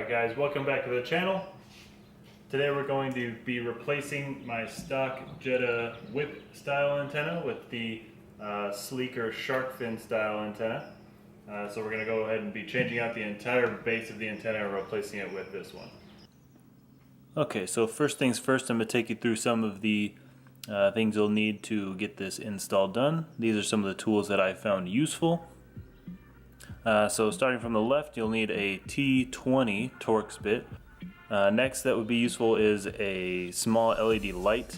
Alright guys, welcome back to the channel. Today we're going to be replacing my stock Jetta whip style antenna with the sleeker shark fin style antenna. So we're going to go ahead and be changing out the entire base of the antenna and replacing it with this one. Okay, so first things first, I'm going to take you through some of the things you'll need to get this install done. These are some of the tools that I found useful. So starting from the left, you'll need a T20 Torx bit. Next that would be useful is a small LED light,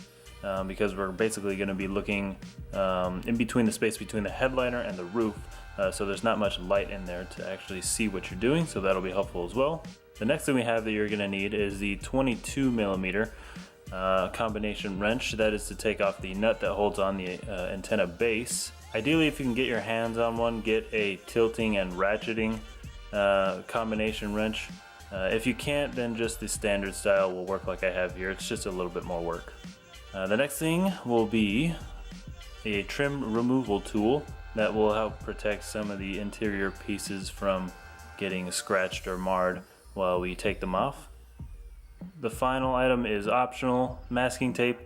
because we're basically going to be looking in between the space between the headliner and the roof, so there's not much light in there to actually see what you're doing, so that'll be helpful as well. The next thing we have that you're going to need is the 22mm combination wrench. That is to take off the nut that holds on the antenna base. Ideally, if you can get your hands on one, get a tilting and ratcheting combination wrench. If you can't, then just the standard style will work like I have here. It's just a little bit more work. The next thing will be a trim removal tool that will help protect some of the interior pieces from getting scratched or marred while we take them off. The final item is optional, masking tape.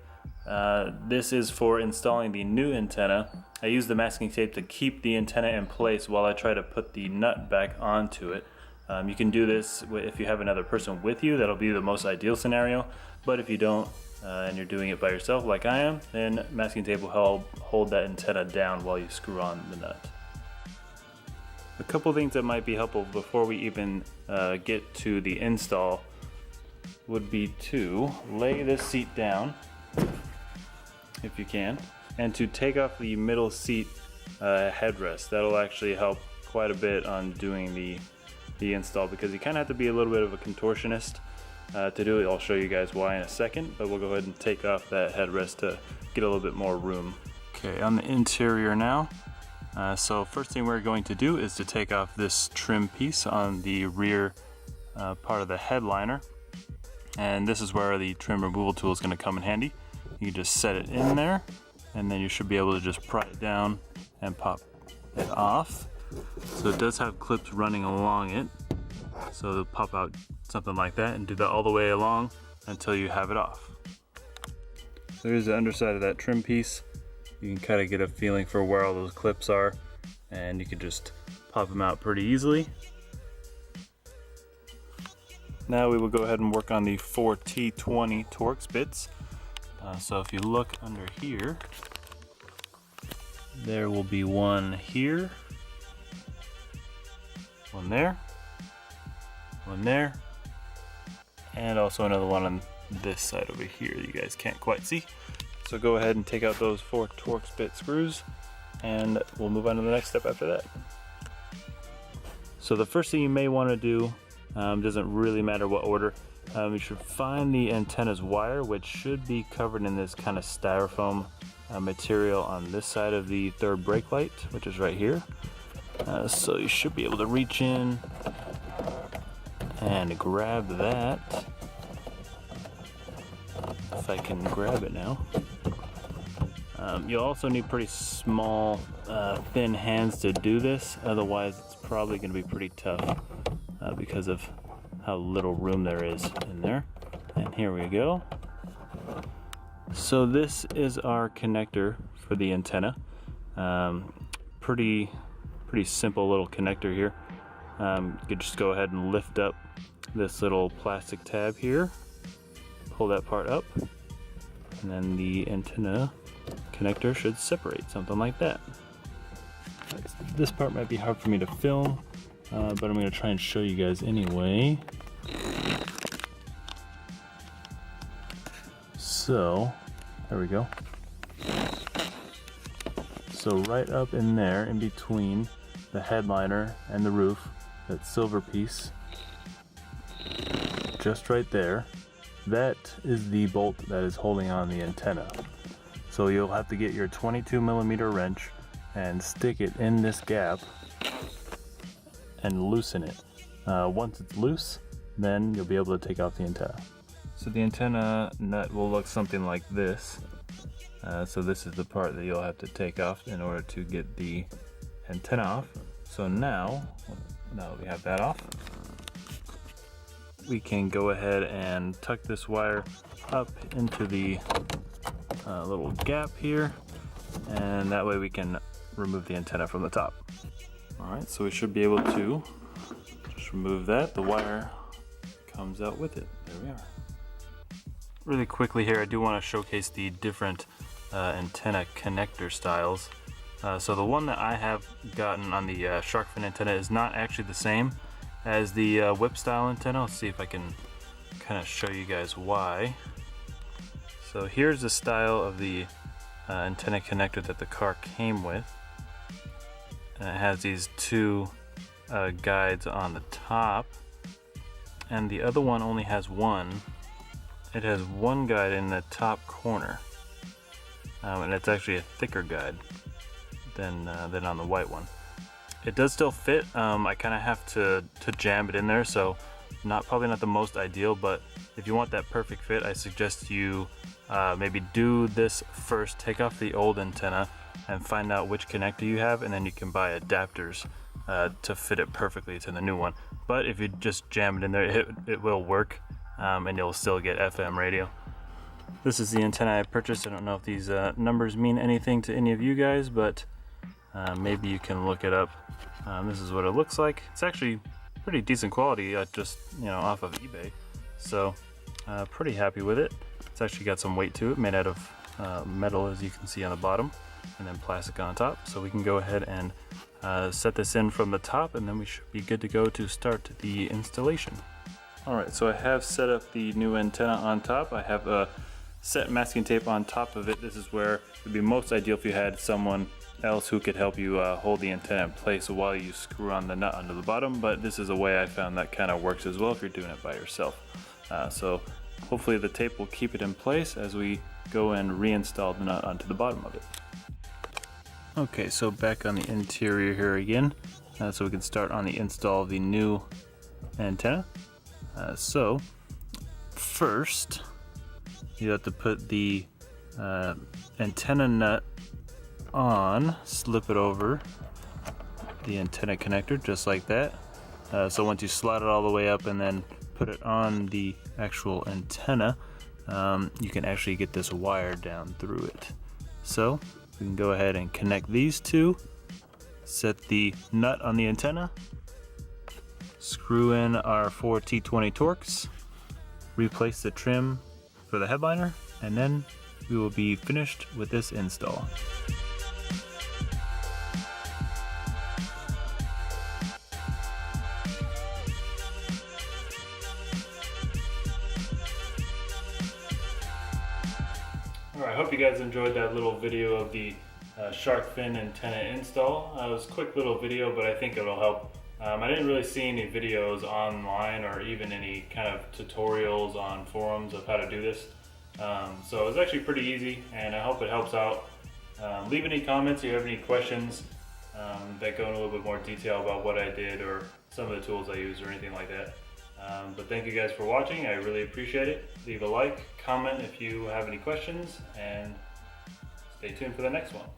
This is for installing the new antenna. I use the masking tape to keep the antenna in place while I try to put the nut back onto it. You can do this if you have another person with you. That'll be the most ideal scenario, but if you don't and you're doing it by yourself like I am, then masking tape will help hold that antenna down while you screw on the nut. A couple things that might be helpful before we even get to the install would be to lay this seat down if you can, and to take off the middle seat headrest. That'll actually help quite a bit on doing the install, because you kind of have to be a little bit of a contortionist to do it. I'll show you guys why in a second, but we'll go ahead and take off that headrest to get a little bit more room. Okay, on the interior now. So first thing we're going to do is to take off this trim piece on the rear part of the headliner, and this is where the trim removal tool is going to come in handy. You just set it in there, and then you should be able to just pry it down and pop it off. So it does have clips running along it, so they'll pop out something like that, and do that all the way along until you have it off. So here's the underside of that trim piece. You can kind of get a feeling for where all those clips are, and you can just pop them out pretty easily. Now we will go ahead and work on the 4 T20 Torx bits. So if you look under here, there will be one here, one there, and also another one on this side over here that you guys can't quite see. So go ahead and take out those 4 Torx bit screws, and we'll move on to the next step after that. So the first thing you may want to do, doesn't really matter what order, you should find the antenna's wire, which should be covered in this kind of styrofoam material on this side of the third brake light, which is right here. So you should be able to reach in and grab that, if I can grab it now. You'll also need pretty small, thin hands to do this, otherwise it's probably going to be pretty tough because of how little room there is in there. And here we go. So this is our connector for the antenna. Pretty simple little connector here. You could just go ahead and lift up this little plastic tab here, pull that part up, and then the antenna connector should separate, something like that. This part might be hard for me to film, but I'm going to try and show you guys anyway. So there we go. So right up in there, in between the headliner and the roof, that silver piece, just right there, that is the bolt that is holding on the antenna. So you'll have to get your 22mm wrench and stick it in this gap and loosen it. Once it's loose, then you'll be able to take off the antenna. So the antenna nut will look something like this. So this is the part that you'll have to take off in order to get the antenna off. So now we have that off, we can go ahead and tuck this wire up into the little gap here, and that way we can remove the antenna from the top. Alright, so we should be able to just remove that. The wire comes out with it. There we are. Really quickly here, I do want to showcase the different antenna connector styles. So the one that I have gotten on the shark fin antenna is not actually the same as the whip style antenna. Let's see if I can kind of show you guys why. So here's the style of the antenna connector that the car came with. And it has these two guides on the top, and the other one only has one. It has one guide in the top corner, and it's actually a thicker guide than on the white one. It does still fit. I kind of have to jam it in there, so probably not the most ideal, but if you want that perfect fit, I suggest you maybe do this first, take off the old antenna and find out which connector you have, and then you can buy adapters to fit it perfectly to the new one. But if you just jam it in there, it will work, and you'll still get FM radio. This is the antenna I purchased. I don't know if these numbers mean anything to any of you guys, but maybe you can look it up. This is what it looks like. It's actually pretty decent quality, just off of eBay. So pretty happy with it. It's actually got some weight to it, made out of metal, as you can see on the bottom, and then plastic on top. So we can go ahead and set this in from the top, and then we should be good to go to start the installation. Alright, so I have set up the new antenna on top. I have a set masking tape on top of it. This is where it would be most ideal if you had someone else who could help you hold the antenna in place while you screw on the nut onto the bottom, but this is a way I found that kind of works as well if you're doing it by yourself. So hopefully the tape will keep it in place as we go and reinstall the nut onto the bottom of it. Okay, so back on the interior here again, so we can start on the install of the new antenna. So first you have to put the antenna nut on, slip it over the antenna connector just like that. So once you slide it all the way up and then put it on the actual antenna, you can actually get this wire down through it. So we can go ahead and connect these two, set the nut on the antenna, screw in our 4 T20 Torx, replace the trim for the headliner, and then we will be finished with this install. Alright, I hope you guys enjoyed that little video of the shark fin antenna install. It was a quick little video, but I think it'll help. I didn't really see any videos online or even any kind of tutorials on forums of how to do this. So it was actually pretty easy, and I hope it helps out. Leave any comments if you have any questions that go in a little bit more detail about what I did or some of the tools I used or anything like that. But thank you guys for watching. I really appreciate it. Leave a like, comment if you have any questions, and stay tuned for the next one.